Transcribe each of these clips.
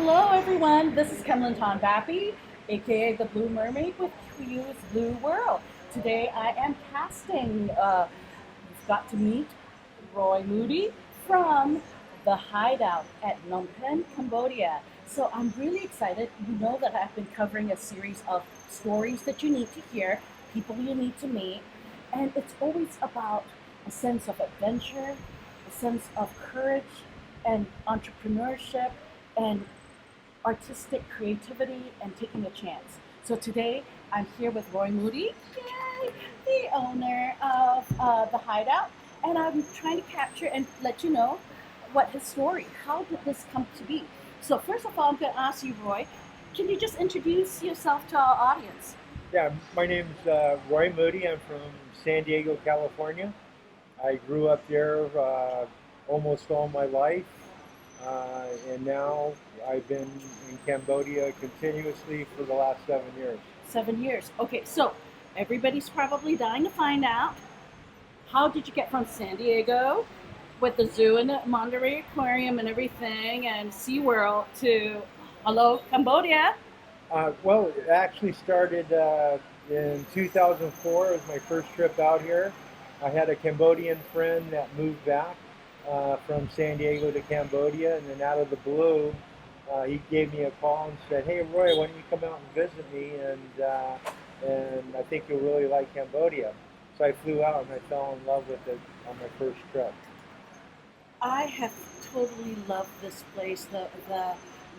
Hello, everyone. This is Kemlyn Bappy, aka the Blue Mermaid with Q's Blue World. Today, I am casting. We've got to meet Roy Moody from the Hideout at Phnom Penh, Cambodia. So I'm really excited. You know that I've been covering a series of stories that you need to hear, people you need to meet, and it's always about a sense of adventure, a sense of courage, and entrepreneurship, and artistic creativity and taking a chance. So today I'm here with Roy Moody, yay, the owner of the Hideout, and I'm trying to capture and let you know what his story. How did this come to be? So first of all, I'm going to ask you, Roy, can you just introduce yourself to our audience? Yeah, my name's Roy Moody. I'm from San Diego, California. I grew up there almost all my life, and now I've been in Cambodia continuously for the last 7 years. 7 years. Okay, so everybody's probably dying to find out, how did you get from San Diego with the zoo and the Monterey Aquarium and everything and SeaWorld to, hello, Cambodia? Well, it actually started in 2004. It was my first trip out here. I had a Cambodian friend that moved back from San Diego to Cambodia, and then out of the blue, he gave me a call and said, "Hey, Roy, why don't you come out and visit me? And I think you'll really like Cambodia." So I flew out and I fell in love with it on my first trip. I have totally loved this place. The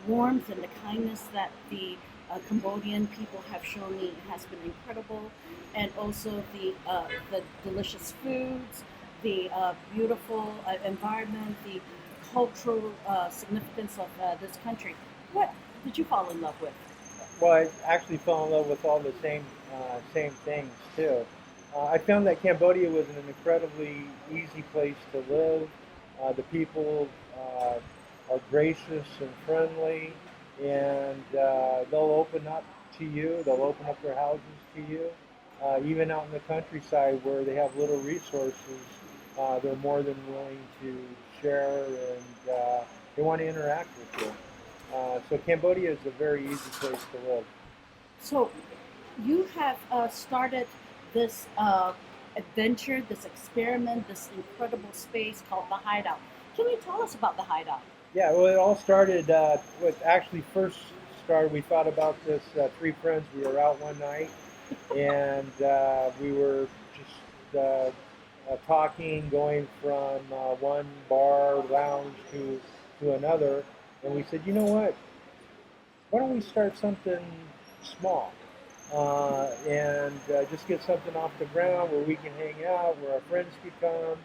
warmth and the kindness that the Cambodian people have shown me has been incredible, and also the delicious foods, the beautiful environment, the cultural significance of this country. What did you fall in love with? Well, I actually fell in love with all the same things too. I found that Cambodia was an incredibly easy place to live. The people are gracious and friendly, and they'll open up to you. They'll open up their houses to you. Even out in the countryside where they have little resources, they're more than willing to share, and they want to interact with you. So Cambodia is a very easy place to live. So you have started this adventure, this experiment, this incredible space called the Hideout. Can you tell us about the Hideout? Yeah, well, it all started with actually first started. We thought about this. Three friends. We were out one night, and we were just talking, going from one bar lounge to another, and we said, you know what? Why don't we start something small and just get something off the ground where we can hang out, where our friends can come,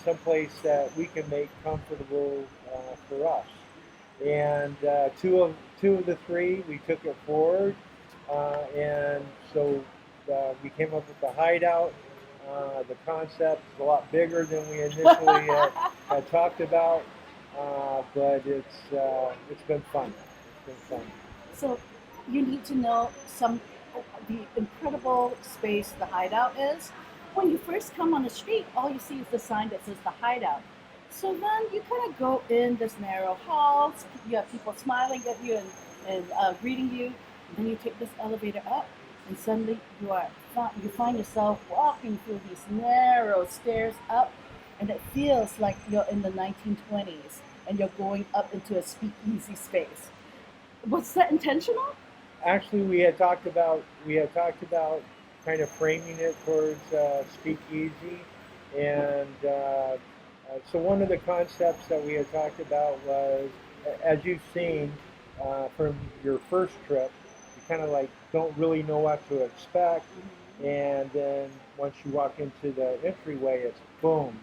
someplace that we can make comfortable for us. And two of the three, we took it forward, and so we came up with the hideout. The concept is a lot bigger than we initially had talked about, but it's been fun. It's been fun. So you need to know some the incredible space the Hideout is. When you first come on the street, all you see is the sign that says the Hideout. So then you kind of go in this narrow halls. You have people smiling at you and greeting you. And then you take this elevator up, and suddenly you find yourself walking through these narrow stairs up, and it feels like you're in the 1920s and you're going up into a speakeasy space. Was that intentional? Actually, we had talked about kind of framing it towards speakeasy, and so one of the concepts that we had talked about was, as you've seen from your first trip, you kind of like don't really know what to expect, and then once you walk into the entryway, it's boom.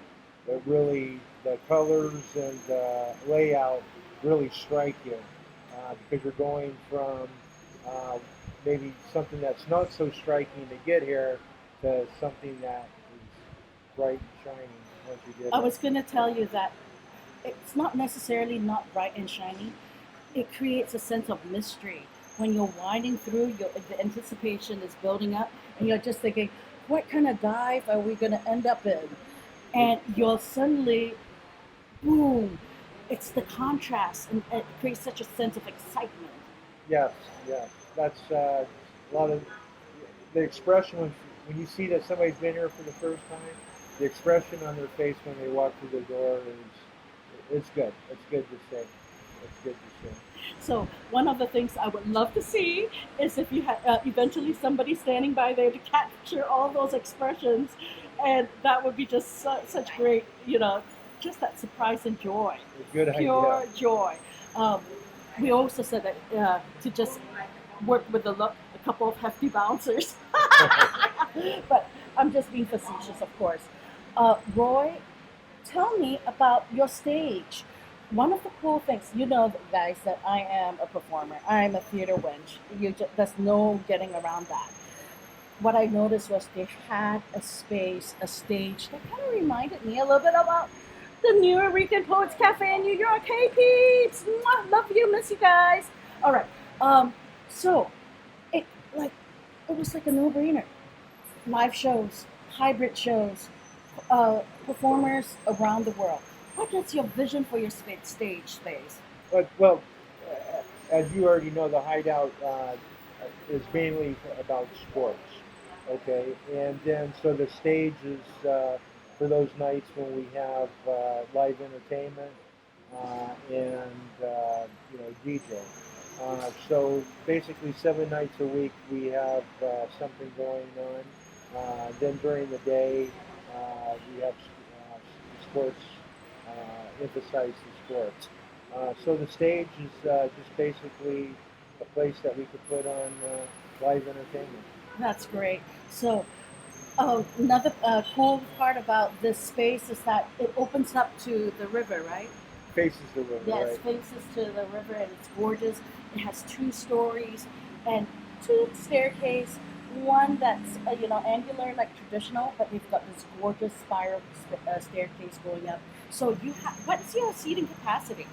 The colors and the layout really strike you because you're going from uh, maybe something that's not so striking to get here to something that is bright and shiny once you get I here. was going to tell you that it's not necessarily not bright and shiny. It creates a sense of mystery. When you're winding through, the anticipation is building up, and you're just thinking, what kind of dive are we going to end up in? And you'll suddenly, boom, it's the contrast, and it creates such a sense of excitement. Yes, yes. That's a lot of the expression when you see that somebody's been here for the first time. The expression on their face when they walk through the door is it's good. It's good to see. It's good to see. So one of the things I would love to see is if you had eventually somebody standing by there to capture all those expressions, and that would be just such great, just that surprise and joy, A good idea. pure joy. Um, we also said that to just work with a couple of hefty bouncers, but I'm just being facetious, of course. Roy, tell me about your stage. One of the cool things, guys, that I am a performer. I'm a theater wench. There's no getting around that. What I noticed was they had a stage that kind of reminded me a little bit about the New Eureka Poets Cafe in New York. Hey, peeps! Mwah, love you, miss you guys. All right. So it like it was like a no-brainer. Live shows, hybrid shows, performers around the world. What is your vision for your stage space? Well, as you already know, the Hideout is mainly about sports. Okay, and then so the stage is for those nights when we have live entertainment and DJ. So basically, 7 nights a week we have something going on. Then during the day we have sports, emphasize the sports. So the stage is just basically a place that we could put on live entertainment. That's great. So, another cool part about this space is that it opens up to the river, right? Faces the river, Yes, right? faces to the river, and it's gorgeous. It has 2 stories and 2 staircase. One that's angular like traditional, but we've got this gorgeous spiral staircase going up. So what's your seating capacity?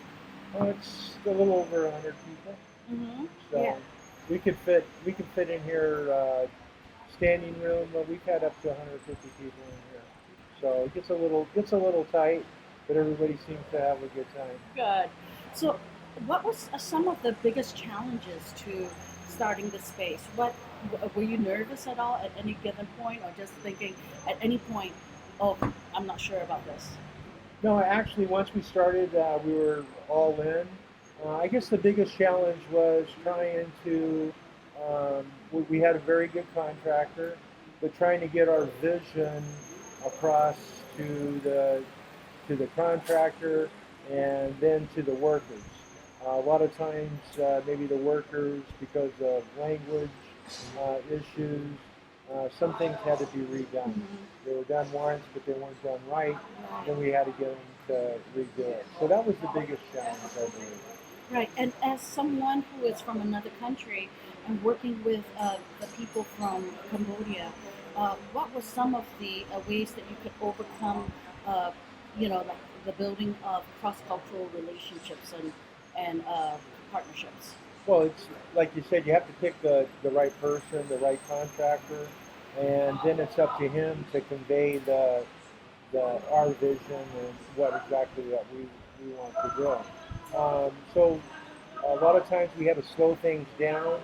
It's a little over 100 people. Mm-hmm. So Yeah. we can fit in here standing room, but we've had up to 150 people in here. So it gets a little tight, but everybody seems to have a good time. Good. So, what was some of the biggest challenges to starting the space? Were you nervous at all at any given point, or just thinking at any point, oh, I'm not sure about this? No, actually, once we started, we were all in. I guess the biggest challenge was trying to. We had a very good contractor, but trying to get our vision across to the contractor and then to the workers. A lot of times, maybe the workers, because of language issues, some things had to be redone. Mm-hmm. They were done once, but they weren't done right. Then we had to get them to redo it. So that was the biggest challenge, I believe. Right. And as someone who is from another country and working with the people from Cambodia, what were some of the ways that you could overcome, like the building of cross-cultural relationships and partnerships? Well, it's like you said, you have to pick the right person, the right contractor, and then it's up to him to convey our vision and what exactly that we want to do. So a lot of times we had to slow things down.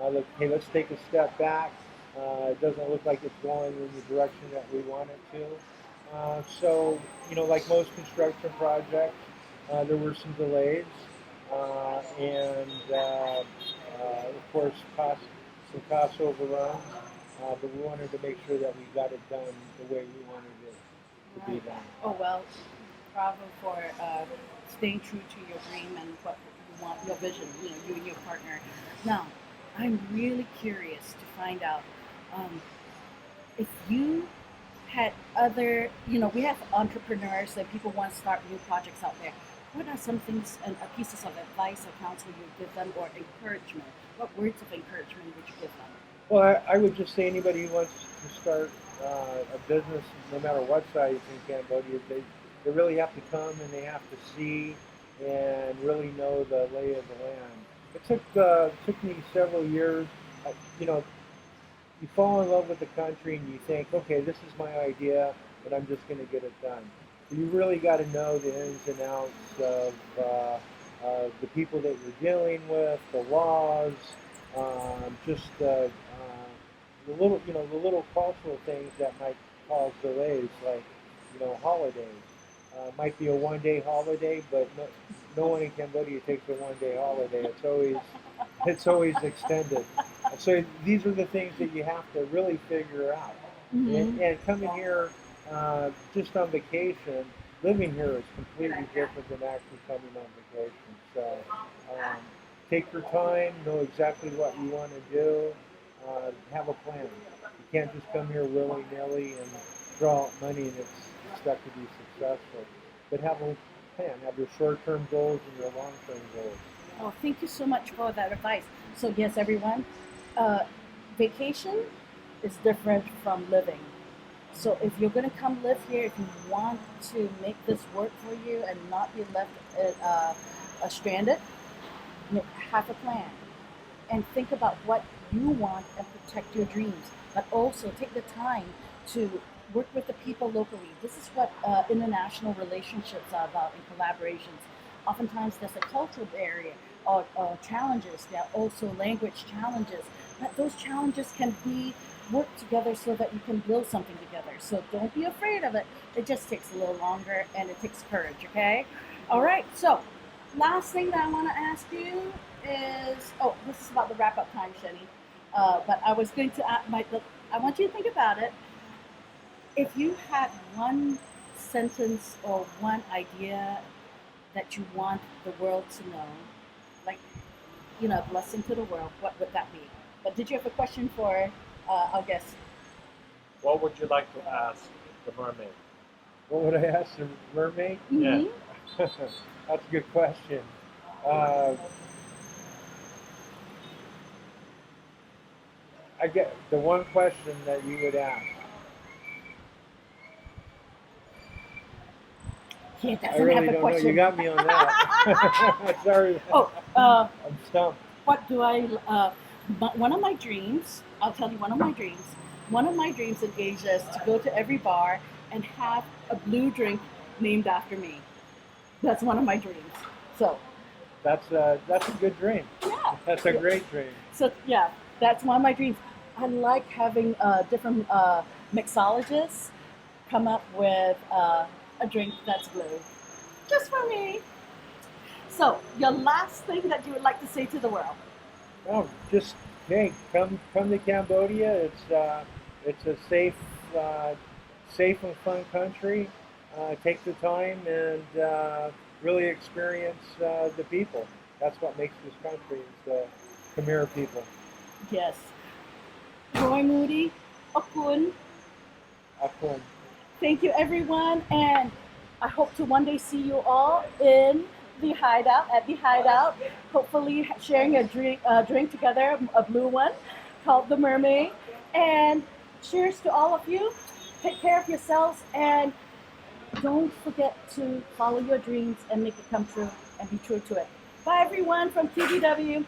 Like, hey, let's take a step back. It doesn't look like it's going in the direction that we want it to. So, like most construction projects, there were some delays. Of course, some cost overruns, but we wanted to make sure that we got it done the way we wanted it to be done. Oh, well, bravo for staying true to your dream and what you want, your vision, you and your partner. Now, I'm really curious to find out if you had other, we have entrepreneurs and people want to start new projects out there. What are some things and pieces of advice or counsel you would give them, or encouragement? What words of encouragement would you give them? Well, I would just say anybody who wants to start a business, no matter what size in Cambodia, they really have to come and they have to see and really know the lay of the land. It took me several years. You fall in love with the country and you think, okay, this is my idea, and I'm just going to get it done. You really got to know the ins and outs of the people that you're dealing with, the laws, just the little, the little cultural things that might cause delays, like, holidays. Might be a one-day holiday, but no one in Cambodia takes a one-day holiday. It's always extended. So these are the things that you have to really figure out. Mm-hmm. And coming here just on vacation, living here is completely different than actually coming on vacation. So um, take your time, know exactly what you want to do, have a plan. You can't just come here willy-nilly and throw out money and expect to be successful. But have a plan. Have your short-term goals and your long-term goals. Oh, thank you so much for that advice. So yes, everyone, uh, vacation is different from living. So if you're going to come live here, if you want to make this work for you and not be left stranded, have a plan and think about what you want and protect your dreams. But also take the time to work with the people locally. This is what international relationships are about in collaborations. Oftentimes there's a cultural barrier or challenges. There are also language challenges. But those challenges can be worked together so that you can build something together. So don't be afraid of it. It just takes a little longer and it takes courage, okay? All right, so last thing that I want to ask you is, oh, this is about the wrap up time, Shani. But I was going to, I want you to think about it. If you had one sentence or one idea that you want the world to know, like, a blessing to the world, what would that be? But did you have a question for our guest? What would you like to ask the mermaid? What would I ask the mermaid? Mm-hmm. Yeah. That's a good question. Uh, I get the one question that you would ask. He I doesn't really have a don't know. question. You got me on that. Sorry. Oh, I'm stumped. what do I? One of my dreams. I'll tell you one of my dreams. One of my dreams in Asia is to go to every bar and have a blue drink named after me. That's one of my dreams. So That's a good dream. yeah. That's a great dream. So yeah, that's one of my dreams. I like having different mixologists come up with a drink that's blue, just for me. So your last thing that you would like to say to the world? Oh, just hey, come to Cambodia. It's a safe and fun country. Take the time and really experience the people. That's what makes this country is the Khmer people. Yes. Roy Moody, Okun. Auckland. Thank you, everyone, and I hope to one day see you all in the hideout at the hideout. Hopefully, sharing a drink together, a blue one, called the Mermaid. And cheers to all of you. Take care of yourselves, and don't forget to follow your dreams and make it come true, and be true to it. Bye, everyone, from TBW.